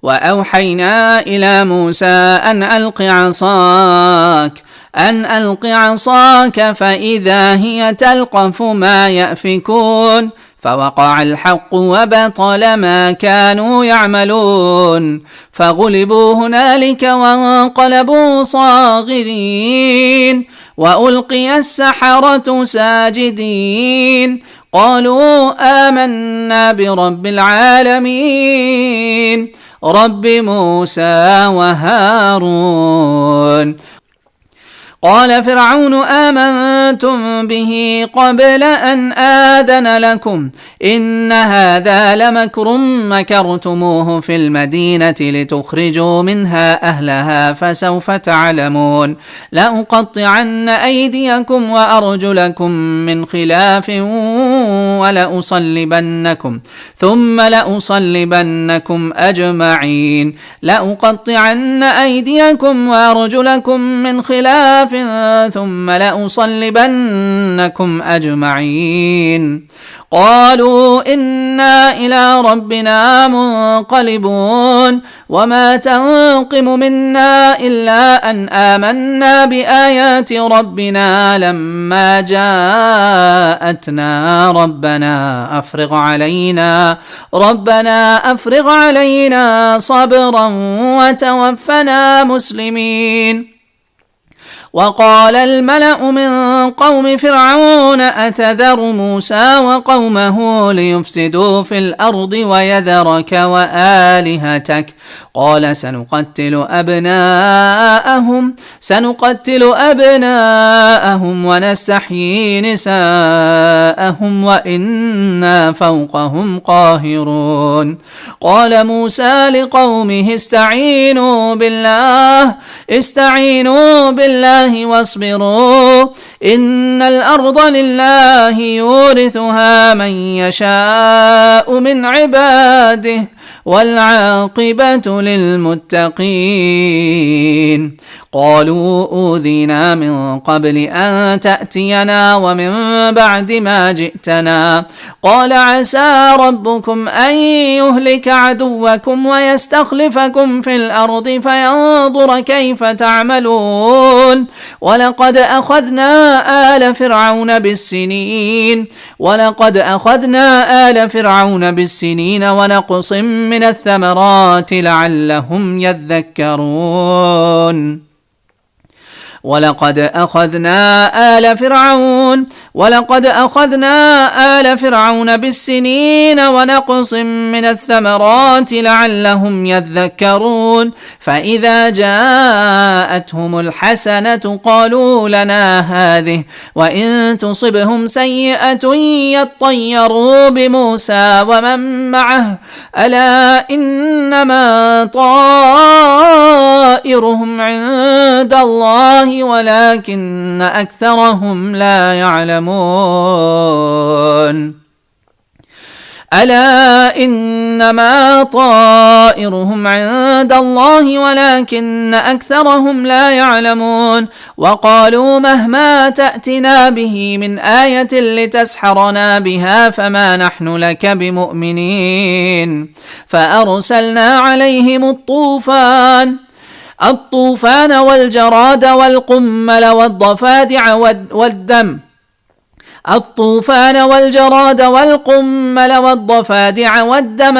وأوحينا إلى موسى أن ألق عصاك فإذا هي تلقف ما يأفكون فوقع الحق وبطل ما كانوا يعملون فغلبوا هنالك وانقلبوا صاغرين وألقي السحرة ساجدين قالوا آمنا برب العالمين رب موسى وهارون. قال فرعون آمنتم به قبل أن آذن لكم إن هذا لمكر مكرتموه في المدينة لتخرجوا منها أهلها فسوف تعلمون لأقطعن أيديكم وأرجلكم من خلاف ثم لأصلبنكم أجمعين لأقطعن أيديكم وأرجلكم من خلاف ثم لأصلبنكم أجمعين قالوا إنا إلى ربنا منقلبون وما تنقم منا إلا أن آمنا بآيات ربنا لما جاءتنا ربنا أفرغ علينا صبرا وتوفنا مسلمين. وقال الملأ من قوم فرعون أتذر موسى وقومه ليفسدوا في الأرض ويذرك وآلهتك قال سنقتل أبناءهم ونستحيي نساءهم وإنا فوقهم قاهرون. قال موسى لقومه استعينوا بالله واصبروا إن الأرض لله يورثها من يشاء من عباده والعاقبة للمتقين. قالوا أوذينا من قبل أن تأتينا ومن بعد ما جئتنا قال عسى ربكم أن يهلك عدوكم ويستخلفكم في الأرض فينظر كيف تعملون ولقد أخذنا آل فرعون بالسنين ونقص من الثمرات لعلهم يذكرون. ولقد أخذنا آل فرعون بالسنين ونقص من الثمرات لعلهم يذكرون. فإذا جاءتهم الحسنة قالوا لنا هذه وإن تصبهم سيئة يطيروا بموسى ومن معه ألا إنما طائرهم عند الله ولكن أكثرهم لا يعلمون. ألا إنما طائرهم عند الله ولكن أكثرهم لا يعلمون. وقالوا مهما تأتنا به من آية لتسحرنا بها فما نحن لك بمؤمنين. فأرسلنا عليهم الطوفان والجراد والقمل والضفادع والدم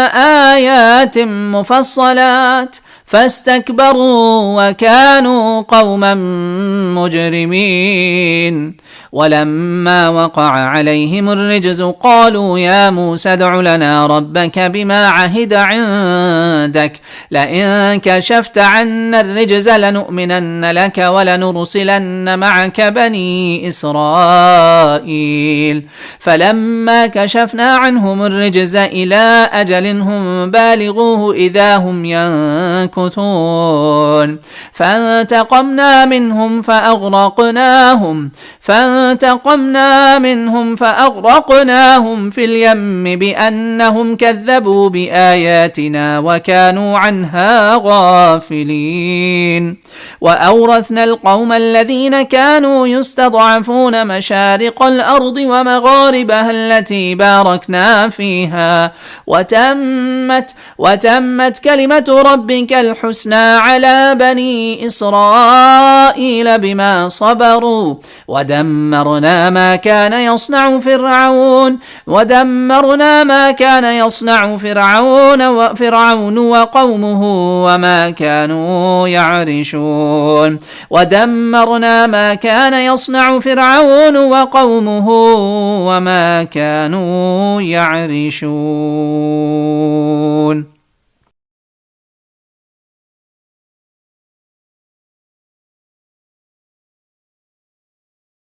آيات مفصلات فاستكبروا وكانوا قوما مجرمين. ولما وقع عليهم الرجز قالوا يا موسى ادع لنا ربك بما عهد عندك لئن كشفت عنا الرجز لنؤمنن لك ولنرسلن معك بني إسرائيل. فلما كشفنا عنهم الرجز إلى أجل هم بالغوه إذا هم ينكثون. يمكثون فانتقمنا منهم فأغرقناهم في اليم بأنهم كذبوا بآياتنا وكانوا عنها غافلين. وأورثنا القوم الذين كانوا يستضعفون مشارق الأرض ومغاربها التي باركنا فيها وتمت كلمة ربك الحسنى على بني إسرائيل بما صبروا ودمرنا ما كان يصنع فرعون وقومه وما كانوا يعرشون